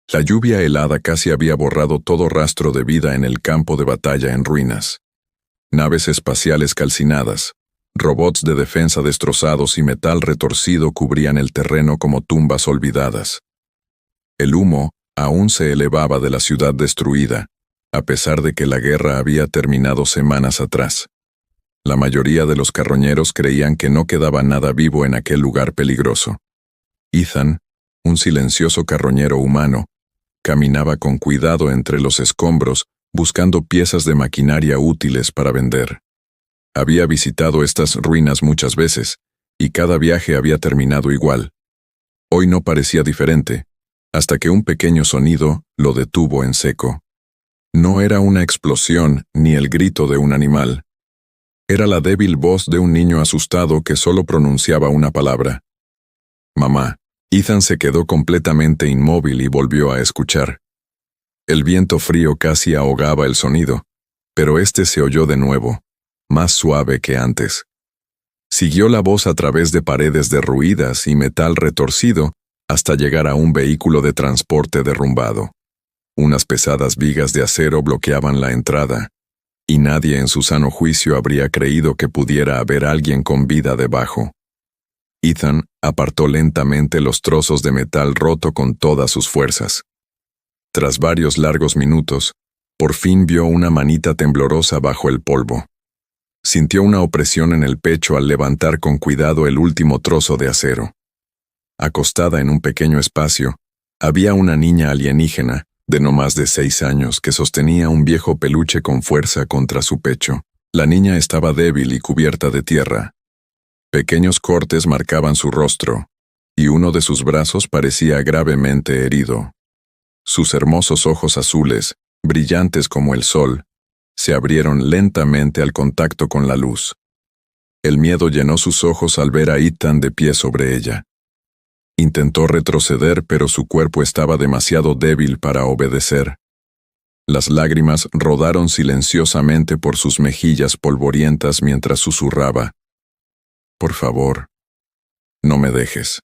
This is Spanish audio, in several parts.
La lluvia helada casi había borrado todo rastro de vida en el campo de batalla en ruinas. Naves espaciales calcinadas, robots de defensa destrozados y metal retorcido cubrían el terreno como tumbas olvidadas. El humo aún se elevaba de la ciudad destruida, a pesar de que la guerra había terminado semanas atrás. La mayoría de los carroñeros creían que no quedaba nada vivo en aquel lugar peligroso. Ethan, un silencioso carroñero humano, caminaba con cuidado entre los escombros buscando piezas de maquinaria útiles para vender. Había visitado estas ruinas muchas veces, y cada viaje había terminado igual. Hoy no parecía diferente, hasta que un pequeño sonido lo detuvo en seco. No era una explosión ni el grito de un animal. Era la débil voz de un niño asustado que solo pronunciaba una palabra. «Mamá». Ethan se quedó completamente inmóvil y volvió a escuchar. El viento frío casi ahogaba el sonido, pero este se oyó de nuevo, más suave que antes. Siguió la voz a través de paredes derruidas y metal retorcido hasta llegar a un vehículo de transporte derrumbado. Unas pesadas vigas de acero bloqueaban la entrada, y nadie en su sano juicio habría creído que pudiera haber alguien con vida debajo. Ethan apartó lentamente los trozos de metal roto con todas sus fuerzas. Tras varios largos minutos, por fin vio una manita temblorosa bajo el polvo. Sintió una opresión en el pecho al levantar con cuidado el último trozo de acero. Acostada en un pequeño espacio, había una niña alienígena, de no más de 6 años, que sostenía un viejo peluche con fuerza contra su pecho. La niña estaba débil y cubierta de tierra. Pequeños cortes marcaban su rostro, y uno de sus brazos parecía gravemente herido. Sus hermosos ojos azules, brillantes como el sol, se abrieron lentamente al contacto con la luz. El miedo llenó sus ojos al ver a Ethan de pie sobre ella. Intentó retroceder, pero su cuerpo estaba demasiado débil para obedecer. Las lágrimas rodaron silenciosamente por sus mejillas polvorientas mientras susurraba: «Por favor, no me dejes».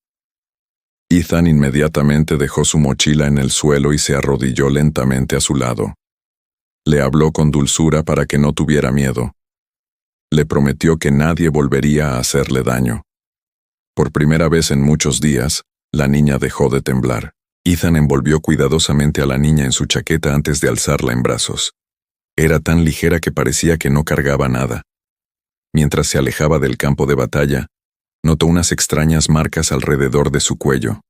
Ethan inmediatamente dejó su mochila en el suelo y se arrodilló lentamente a su lado. Le habló con dulzura para que no tuviera miedo. Le prometió que nadie volvería a hacerle daño. Por primera vez en muchos días, la niña dejó de temblar. Ethan envolvió cuidadosamente a la niña en su chaqueta antes de alzarla en brazos. Era tan ligera que parecía que no cargaba nada. Mientras se alejaba del campo de batalla, notó unas extrañas marcas alrededor de su cuello.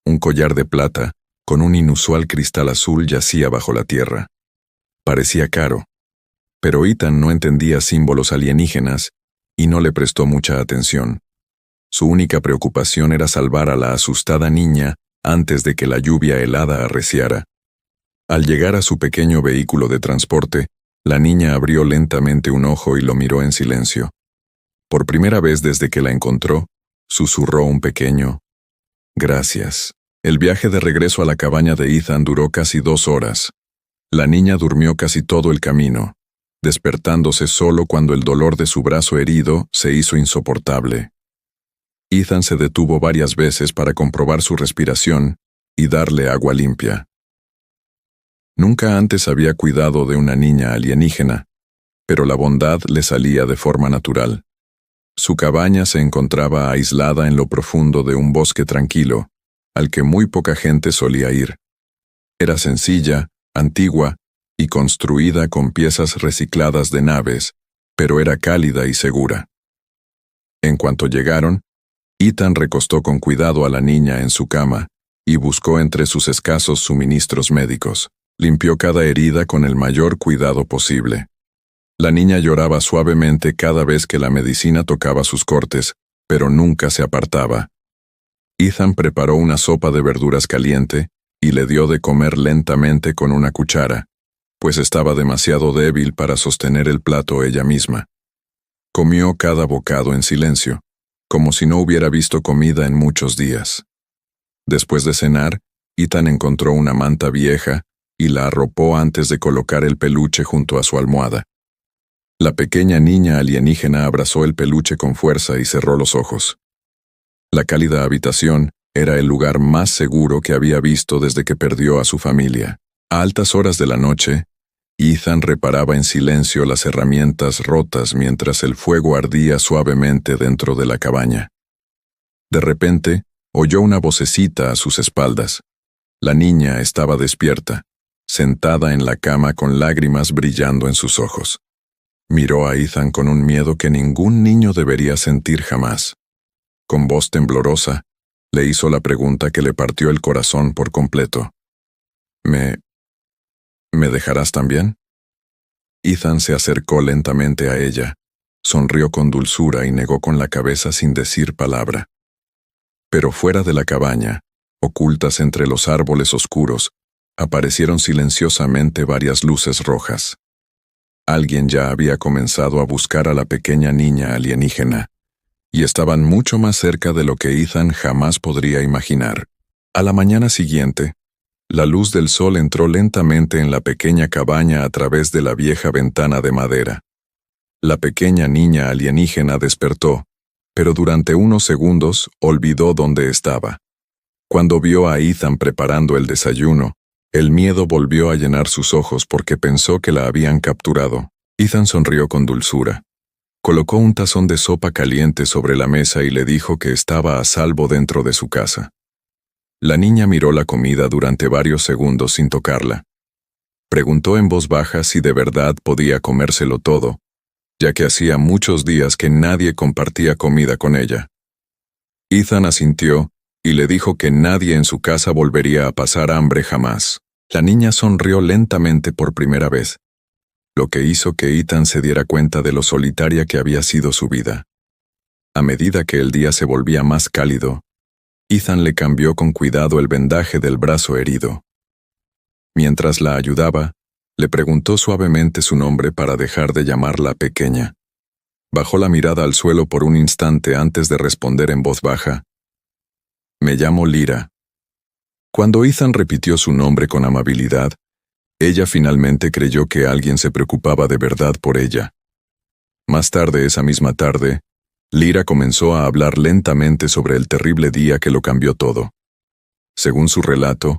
Un collar de plata, con un inusual cristal azul, yacía bajo la tierra. Parecía caro, pero Ethan no entendía símbolos alienígenas y no le prestó mucha atención. Su única preocupación era salvar a la asustada niña antes de que la lluvia helada arreciara. Al llegar a su pequeño vehículo de transporte, la niña abrió lentamente un ojo y lo miró en silencio. Por primera vez desde que la encontró, susurró un pequeño «Gracias». El viaje de regreso a la cabaña de Ethan duró casi 2 horas. La niña durmió casi todo el camino, despertándose solo cuando el dolor de su brazo herido se hizo insoportable. Ethan se detuvo varias veces para comprobar su respiración y darle agua limpia. Nunca antes había cuidado de una niña alienígena, pero la bondad le salía de forma natural. Su cabaña se encontraba aislada en lo profundo de un bosque tranquilo, al que muy poca gente solía ir. Era sencilla, antigua y construida con piezas recicladas de naves, pero era cálida y segura. En cuanto llegaron, Ethan recostó con cuidado a la niña en su cama y buscó entre sus escasos suministros médicos. Limpió cada herida con el mayor cuidado posible. La niña lloraba suavemente cada vez que la medicina tocaba sus cortes, pero nunca se apartaba. Ethan preparó una sopa de verduras caliente y le dio de comer lentamente con una cuchara, pues estaba demasiado débil para sostener el plato ella misma. Comió cada bocado en silencio, como si no hubiera visto comida en muchos días. Después de cenar, Ethan encontró una manta vieja y la arropó antes de colocar el peluche junto a su almohada. La pequeña niña alienígena abrazó el peluche con fuerza y cerró los ojos. La cálida habitación Era el lugar más seguro que había visto desde que perdió a su familia. A altas horas de la noche, Ethan reparaba en silencio las herramientas rotas mientras el fuego ardía suavemente dentro de la cabaña. De repente, oyó una vocecita a sus espaldas. La niña estaba despierta, sentada en la cama con lágrimas brillando en sus ojos. Miró a Ethan con un miedo que ningún niño debería sentir jamás. Con voz temblorosa, le hizo la pregunta que le partió el corazón por completo. ¿Me dejarás también? Ethan se acercó lentamente a ella, sonrió con dulzura y negó con la cabeza sin decir palabra. Pero fuera de la cabaña, ocultas entre los árboles oscuros, aparecieron silenciosamente varias luces rojas. Alguien ya había comenzado a buscar a la pequeña niña alienígena, y estaban mucho más cerca de lo que Ethan jamás podría imaginar. A la mañana siguiente, la luz del sol entró lentamente en la pequeña cabaña a través de la vieja ventana de madera. La pequeña niña alienígena despertó, pero durante unos segundos olvidó dónde estaba. Cuando vio a Ethan preparando el desayuno, el miedo volvió a llenar sus ojos porque pensó que la habían capturado. Ethan sonrió con dulzura. Colocó un tazón de sopa caliente sobre la mesa y le dijo que estaba a salvo dentro de su casa. La niña miró la comida durante varios segundos sin tocarla. Preguntó en voz baja si de verdad podía comérselo todo, ya que hacía muchos días que nadie compartía comida con ella. Ethan asintió y le dijo que nadie en su casa volvería a pasar hambre jamás. La niña sonrió lentamente por primera vez, lo que hizo que Ethan se diera cuenta de lo solitaria que había sido su vida. A medida que el día se volvía más cálido, Ethan le cambió con cuidado el vendaje del brazo herido. Mientras la ayudaba, le preguntó suavemente su nombre para dejar de llamarla pequeña. Bajó la mirada al suelo por un instante antes de responder en voz baja. «Me llamo Lyra». Cuando Ethan repitió su nombre con amabilidad, ella finalmente creyó que alguien se preocupaba de verdad por ella. Más tarde esa misma tarde, Lyra comenzó a hablar lentamente sobre el terrible día que lo cambió todo. Según su relato,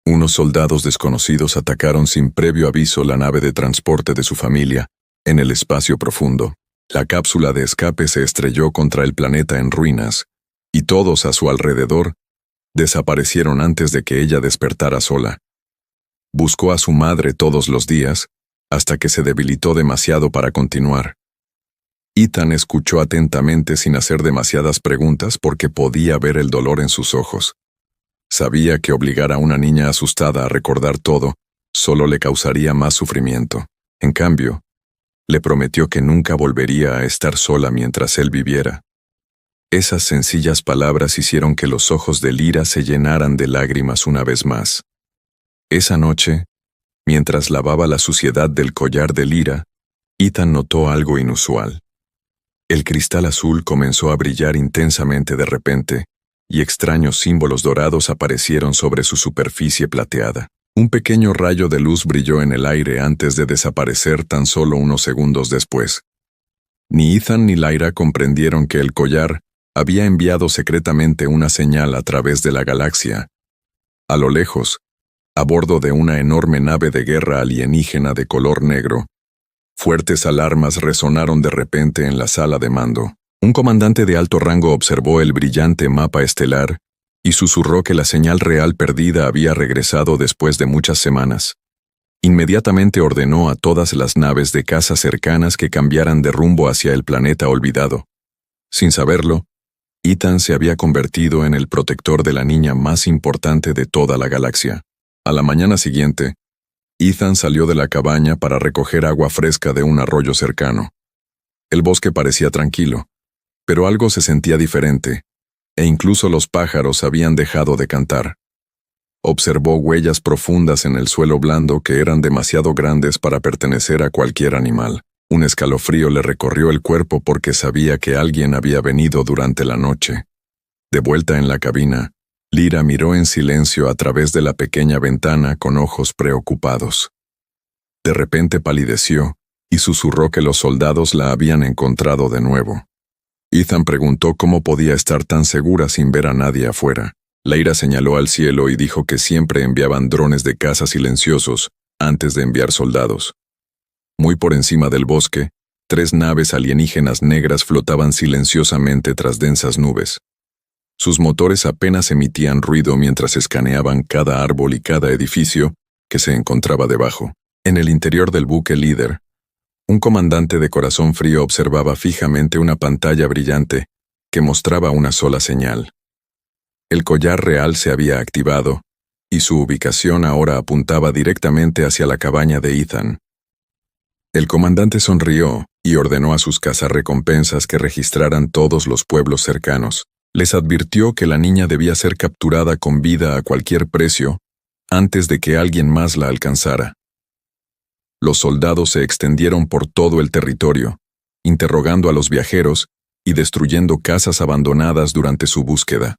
unos soldados desconocidos atacaron sin previo aviso la nave de transporte de su familia, en el espacio profundo. La cápsula de escape se estrelló contra el planeta en ruinas, y todos a su alrededor desaparecieron antes de que ella despertara sola. Buscó a su madre todos los días, hasta que se debilitó demasiado para continuar. Ethan escuchó atentamente sin hacer demasiadas preguntas porque podía ver el dolor en sus ojos. Sabía que obligar a una niña asustada a recordar todo solo le causaría más sufrimiento. En cambio, le prometió que nunca volvería a estar sola mientras él viviera. Esas sencillas palabras hicieron que los ojos de Lyra se llenaran de lágrimas una vez más. Esa noche, mientras lavaba la suciedad del collar de Lyra, Ethan notó algo inusual. El cristal azul comenzó a brillar intensamente de repente, y extraños símbolos dorados aparecieron sobre su superficie plateada. Un pequeño rayo de luz brilló en el aire antes de desaparecer tan solo unos segundos después. Ni Ethan ni Lyra comprendieron que el collar había enviado secretamente una señal a través de la galaxia. A lo lejos, a bordo de una enorme nave de guerra alienígena de color negro, fuertes alarmas resonaron de repente en la sala de mando. Un comandante de alto rango observó el brillante mapa estelar y susurró que la señal real perdida había regresado después de muchas semanas. Inmediatamente ordenó a todas las naves de caza cercanas que cambiaran de rumbo hacia el planeta olvidado. Sin saberlo, Ethan se había convertido en el protector de la niña más importante de toda la galaxia. A la mañana siguiente, Ethan salió de la cabaña para recoger agua fresca de un arroyo cercano. El bosque parecía tranquilo, pero algo se sentía diferente, e incluso los pájaros habían dejado de cantar. Observó huellas profundas en el suelo blando que eran demasiado grandes para pertenecer a cualquier animal. Un escalofrío le recorrió el cuerpo porque sabía que alguien había venido durante la noche. De vuelta en la cabina, Lyra miró en silencio a través de la pequeña ventana con ojos preocupados. De repente palideció y susurró que los soldados la habían encontrado de nuevo. Ethan preguntó cómo podía estar tan segura sin ver a nadie afuera. Lyra señaló al cielo y dijo que siempre enviaban drones de caza silenciosos antes de enviar soldados. Muy por encima del bosque, 3 naves alienígenas negras flotaban silenciosamente tras densas nubes. Sus motores apenas emitían ruido mientras escaneaban cada árbol y cada edificio que se encontraba debajo. En el interior del buque líder, un comandante de corazón frío observaba fijamente una pantalla brillante que mostraba una sola señal. El collar real se había activado, y su ubicación ahora apuntaba directamente hacia la cabaña de Ethan. El comandante sonrió y ordenó a sus cazarrecompensas que registraran todos los pueblos cercanos. Les advirtió que la niña debía ser capturada con vida a cualquier precio antes de que alguien más la alcanzara. Los soldados se extendieron por todo el territorio, interrogando a los viajeros y destruyendo casas abandonadas durante su búsqueda.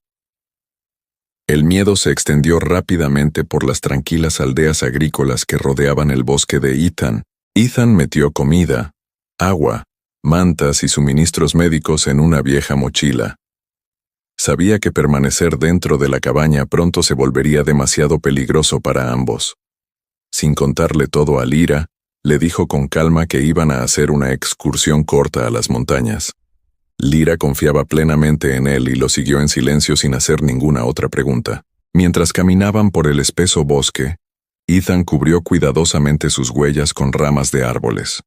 El miedo se extendió rápidamente por las tranquilas aldeas agrícolas que rodeaban el bosque de Ethan. Ethan metió comida, agua, mantas y suministros médicos en una vieja mochila. Sabía que permanecer dentro de la cabaña pronto se volvería demasiado peligroso para ambos. Sin contarle todo a Lyra, le dijo con calma que iban a hacer una excursión corta a las montañas. Lyra confiaba plenamente en él y lo siguió en silencio sin hacer ninguna otra pregunta. Mientras caminaban por el espeso bosque, Ethan cubrió cuidadosamente sus huellas con ramas de árboles.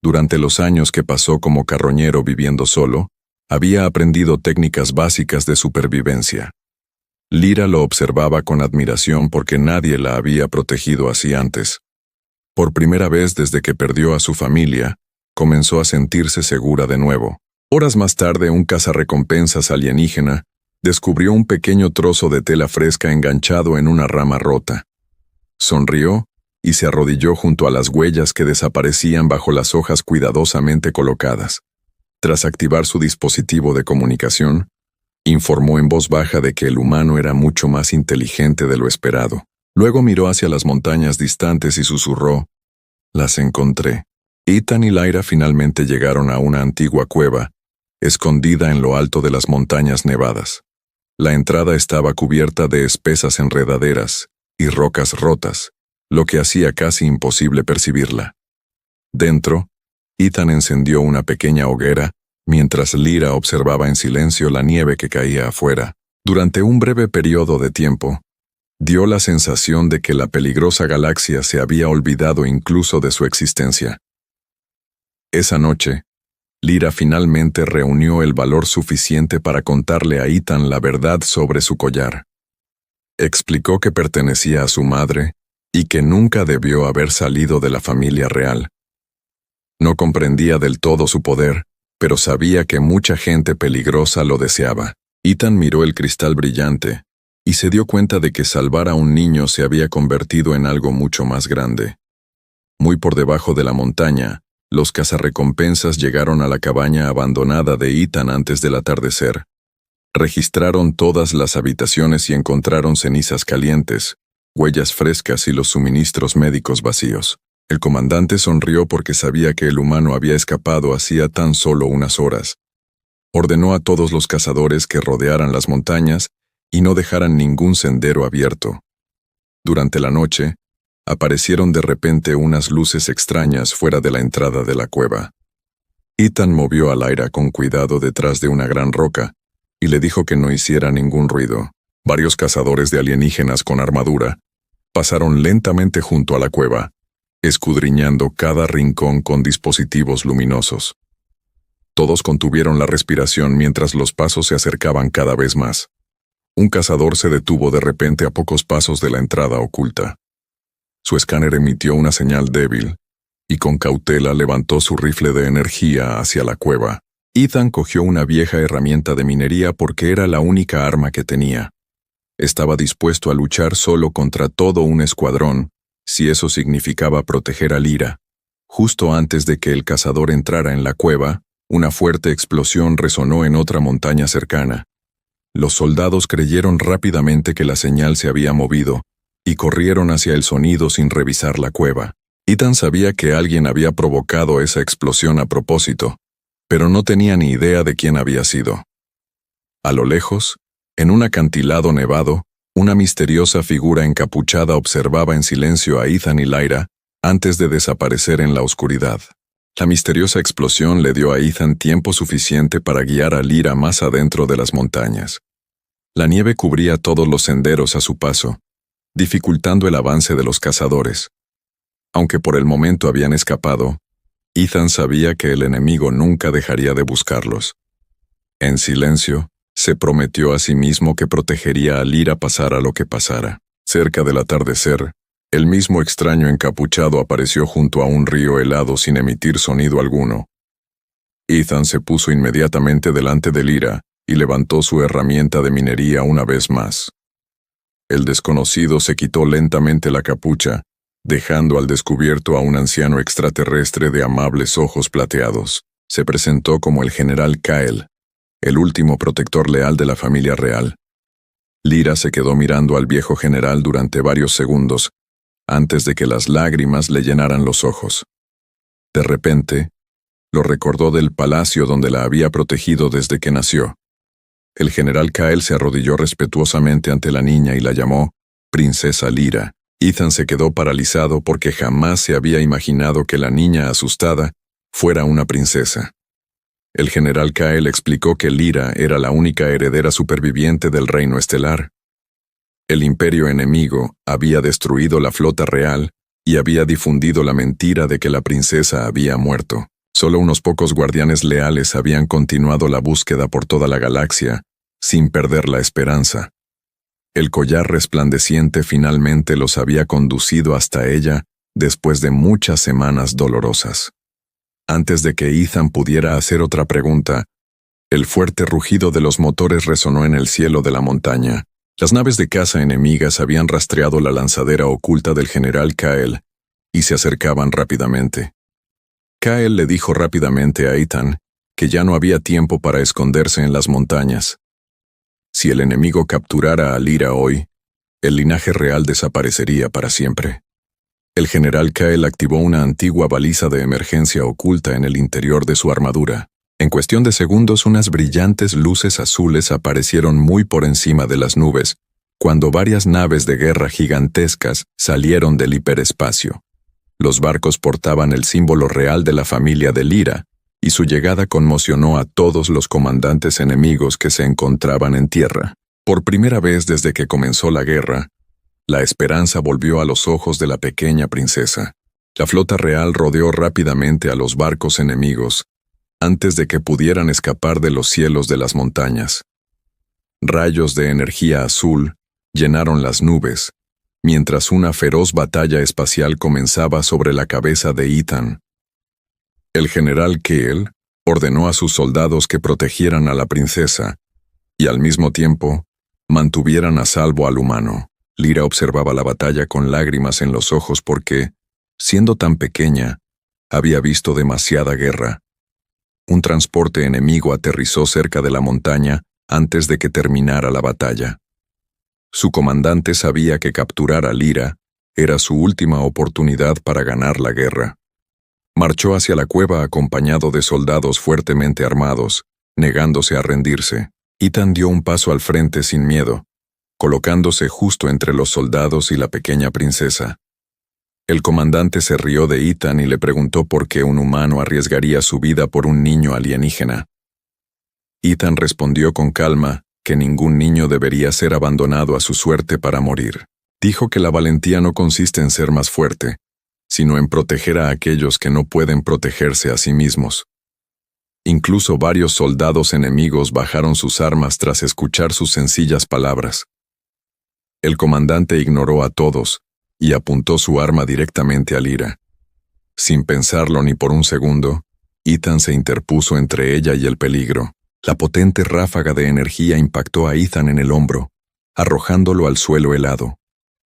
Durante los años que pasó como carroñero viviendo solo, había aprendido técnicas básicas de supervivencia. Lyra lo observaba con admiración porque nadie la había protegido así antes. Por primera vez desde que perdió a su familia, comenzó a sentirse segura de nuevo. Horas más tarde, un cazarrecompensas alienígena descubrió un pequeño trozo de tela fresca enganchado en una rama rota. Sonrió y se arrodilló junto a las huellas que desaparecían bajo las hojas cuidadosamente colocadas. Tras activar su dispositivo de comunicación, informó en voz baja de que el humano era mucho más inteligente de lo esperado. Luego miró hacia las montañas distantes y susurró: «Las encontré». Ethan y Lyra finalmente llegaron a una antigua cueva, escondida en lo alto de las montañas nevadas. La entrada estaba cubierta de espesas enredaderas y rocas rotas, lo que hacía casi imposible percibirla. Dentro, Ethan encendió una pequeña hoguera, mientras Lyra observaba en silencio la nieve que caía afuera. Durante un breve periodo de tiempo, dio la sensación de que la peligrosa galaxia se había olvidado incluso de su existencia. Esa noche, Lyra finalmente reunió el valor suficiente para contarle a Ethan la verdad sobre su collar. Explicó que pertenecía a su madre y que nunca debió haber salido de la familia real. No comprendía del todo su poder, pero sabía que mucha gente peligrosa lo deseaba. Ethan miró el cristal brillante y se dio cuenta de que salvar a un niño se había convertido en algo mucho más grande. Muy por debajo de la montaña, los cazarrecompensas llegaron a la cabaña abandonada de Ethan antes del atardecer. Registraron todas las habitaciones y encontraron cenizas calientes, huellas frescas y los suministros médicos vacíos. El comandante sonrió porque sabía que el humano había escapado hacía tan solo unas horas. Ordenó a todos los cazadores que rodearan las montañas y no dejaran ningún sendero abierto. Durante la noche, aparecieron de repente unas luces extrañas fuera de la entrada de la cueva. Ethan movió a Lyra con cuidado detrás de una gran roca y le dijo que no hiciera ningún ruido. Varios cazadores de alienígenas con armadura pasaron lentamente junto a la cueva, escudriñando cada rincón con dispositivos luminosos. Todos contuvieron la respiración mientras los pasos se acercaban cada vez más. Un cazador se detuvo de repente a pocos pasos de la entrada oculta. Su escáner emitió una señal débil, y con cautela levantó su rifle de energía hacia la cueva. Ethan cogió una vieja herramienta de minería porque era la única arma que tenía. Estaba dispuesto a luchar solo contra todo un escuadrón, si eso significaba proteger a Lyra. Justo antes de que el cazador entrara en la cueva, una fuerte explosión resonó en otra montaña cercana. Los soldados creyeron rápidamente que la señal se había movido, y corrieron hacia el sonido sin revisar la cueva. Ethan sabía que alguien había provocado esa explosión a propósito, pero no tenía ni idea de quién había sido. A lo lejos, En un acantilado nevado, una misteriosa figura encapuchada observaba en silencio a Ethan y Lyra antes de desaparecer en la oscuridad. La misteriosa explosión le dio a Ethan tiempo suficiente para guiar a Lyra más adentro de las montañas. La nieve cubría todos los senderos a su paso, dificultando el avance de los cazadores. Aunque por el momento habían escapado, Ethan sabía que el enemigo nunca dejaría de buscarlos. En silencio, se prometió a sí mismo que protegería a Lyra pasara lo que pasara. Cerca del atardecer, el mismo extraño encapuchado apareció junto a un río helado sin emitir sonido alguno. Ethan se puso inmediatamente delante de Lyra y levantó su herramienta de minería una vez más. El desconocido se quitó lentamente la capucha, dejando al descubierto a un anciano extraterrestre de amables ojos plateados. Se presentó como el general Kael, el último protector leal de la familia real. Lyra se quedó mirando al viejo general durante varios segundos, antes de que las lágrimas le llenaran los ojos. De repente, lo recordó del palacio donde la había protegido desde que nació. El general Kael se arrodilló respetuosamente ante la niña y la llamó Princesa Lyra. Ethan se quedó paralizado porque jamás se había imaginado que la niña asustada fuera una princesa. El general Kael explicó que Lyra era la única heredera superviviente del reino estelar. El imperio enemigo había destruido la flota real y había difundido la mentira de que la princesa había muerto. Solo unos pocos guardianes leales habían continuado la búsqueda por toda la galaxia, sin perder la esperanza. El collar resplandeciente finalmente los había conducido hasta ella después de muchas semanas dolorosas. Antes de que Ethan pudiera hacer otra pregunta, el fuerte rugido de los motores resonó en el cielo de la montaña. Las naves de caza enemigas habían rastreado la lanzadera oculta del general Kael y se acercaban rápidamente. Kael le dijo rápidamente a Ethan que ya no había tiempo para esconderse en las montañas. Si el enemigo capturara a Lyra hoy, el linaje real desaparecería para siempre. El general Kael activó una antigua baliza de emergencia oculta en el interior de su armadura. En cuestión de segundos, unas brillantes luces azules aparecieron muy por encima de las nubes, cuando varias naves de guerra gigantescas salieron del hiperespacio. Los barcos portaban el símbolo real de la familia de Lyra, y su llegada conmocionó a todos los comandantes enemigos que se encontraban en tierra. Por primera vez desde que comenzó la guerra, la esperanza volvió a los ojos de la pequeña princesa. La flota real rodeó rápidamente a los barcos enemigos, antes de que pudieran escapar de los cielos de las montañas. Rayos de energía azul llenaron las nubes, mientras una feroz batalla espacial comenzaba sobre la cabeza de Ethan. El general Kael ordenó a sus soldados que protegieran a la princesa y al mismo tiempo mantuvieran a salvo al humano. Lyra observaba la batalla con lágrimas en los ojos porque, siendo tan pequeña, había visto demasiada guerra. Un transporte enemigo aterrizó cerca de la montaña antes de que terminara la batalla. Su comandante sabía que capturar a Lyra era su última oportunidad para ganar la guerra. Marchó hacia la cueva acompañado de soldados fuertemente armados, negándose a rendirse. Ethan dio un paso al frente sin miedo, colocándose justo entre los soldados y la pequeña princesa. El comandante se rió de Ethan y le preguntó por qué un humano arriesgaría su vida por un niño alienígena. Ethan respondió con calma que ningún niño debería ser abandonado a su suerte para morir. Dijo que la valentía no consiste en ser más fuerte, sino en proteger a aquellos que no pueden protegerse a sí mismos. Incluso varios soldados enemigos bajaron sus armas tras escuchar sus sencillas palabras. El comandante ignoró a todos y apuntó su arma directamente a Lyra. Sin pensarlo ni por un segundo, Ethan se interpuso entre ella y el peligro. La potente ráfaga de energía impactó a Ethan en el hombro, arrojándolo al suelo helado.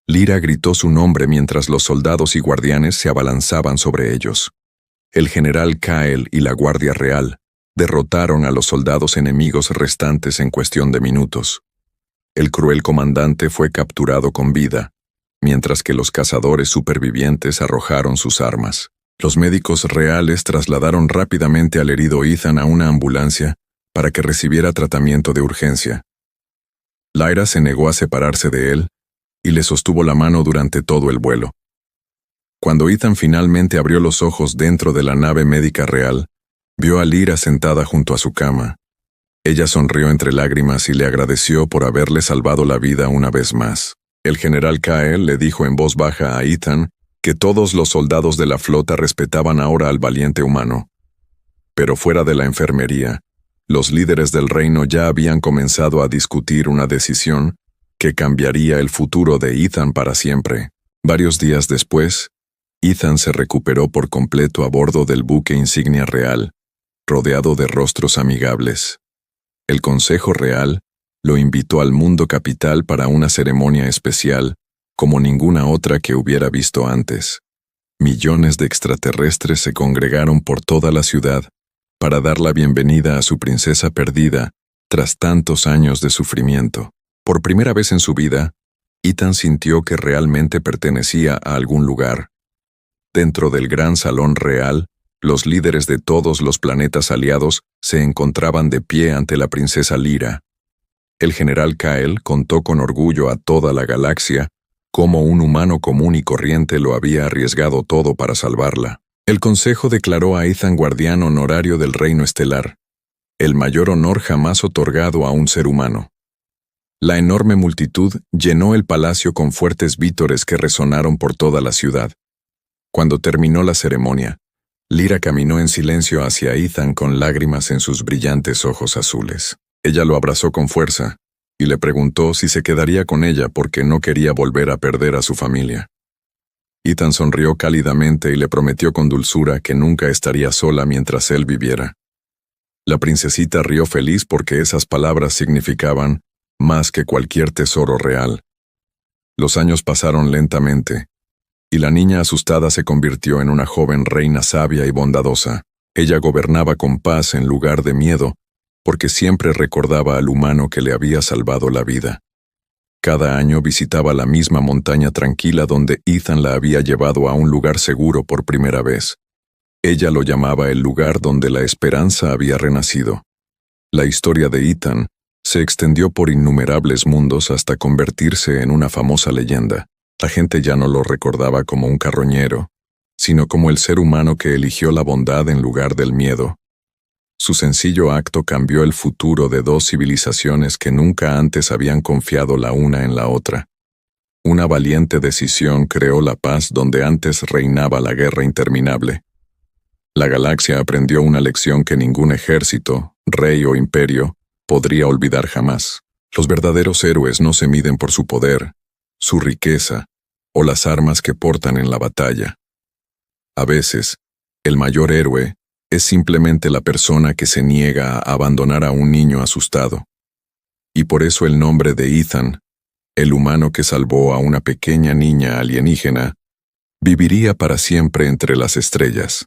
Lyra gritó su nombre mientras los soldados y guardianes se abalanzaban sobre ellos. El general Kael y la Guardia Real derrotaron a los soldados enemigos restantes en cuestión de minutos. El cruel comandante fue capturado con vida, mientras que los cazadores supervivientes arrojaron sus armas. Los médicos reales trasladaron rápidamente al herido Ethan a una ambulancia para que recibiera tratamiento de urgencia. Lyra se negó a separarse de él y le sostuvo la mano durante todo el vuelo. Cuando Ethan finalmente abrió los ojos dentro de la nave médica real, vio a Lyra sentada junto a su cama. Ella sonrió entre lágrimas y le agradeció por haberle salvado la vida una vez más. El general Kael le dijo en voz baja a Ethan que todos los soldados de la flota respetaban ahora al valiente humano. Pero fuera de la enfermería, los líderes del reino ya habían comenzado a discutir una decisión que cambiaría el futuro de Ethan para siempre. Varios días después, Ethan se recuperó por completo a bordo del buque insignia real, rodeado de rostros amigables. El Consejo Real lo invitó al mundo capital para una ceremonia especial, como ninguna otra que hubiera visto antes. Millones de extraterrestres se congregaron por toda la ciudad para dar la bienvenida a su princesa perdida tras tantos años de sufrimiento. Por primera vez en su vida, Ethan sintió que realmente pertenecía a algún lugar. Dentro del gran salón real, los líderes de todos los planetas aliados se encontraban de pie ante la princesa Lyra. El general Kael contó con orgullo a toda la galaxia cómo un humano común y corriente lo había arriesgado todo para salvarla. El consejo declaró a Ethan guardián honorario del reino estelar, el mayor honor jamás otorgado a un ser humano. La enorme multitud llenó el palacio con fuertes vítores que resonaron por toda la ciudad. Cuando terminó la ceremonia, Lyra caminó en silencio hacia Ethan con lágrimas en sus brillantes ojos azules. Ella lo abrazó con fuerza y le preguntó si se quedaría con ella porque no quería volver a perder a su familia. Ethan sonrió cálidamente y le prometió con dulzura que nunca estaría sola mientras él viviera. La princesita rió feliz porque esas palabras significaban más que cualquier tesoro real. Los años pasaron lentamente, y la niña asustada se convirtió en una joven reina sabia y bondadosa. Ella gobernaba con paz en lugar de miedo, porque siempre recordaba al humano que le había salvado la vida. Cada año visitaba la misma montaña tranquila donde Ethan la había llevado a un lugar seguro por primera vez. Ella lo llamaba el lugar donde la esperanza había renacido. La historia de Ethan se extendió por innumerables mundos hasta convertirse en una famosa leyenda. La gente ya no lo recordaba como un carroñero, sino como el ser humano que eligió la bondad en lugar del miedo. Su sencillo acto cambió el futuro de dos civilizaciones que nunca antes habían confiado la una en la otra. Una valiente decisión creó la paz donde antes reinaba la guerra interminable. La galaxia aprendió una lección que ningún ejército, rey o imperio podría olvidar jamás. Los verdaderos héroes no se miden por su poder, su riqueza o las armas que portan en la batalla. A veces, el mayor héroe es simplemente la persona que se niega a abandonar a un niño asustado. Y por eso el nombre de Ethan, el humano que salvó a una pequeña niña alienígena, viviría para siempre entre las estrellas.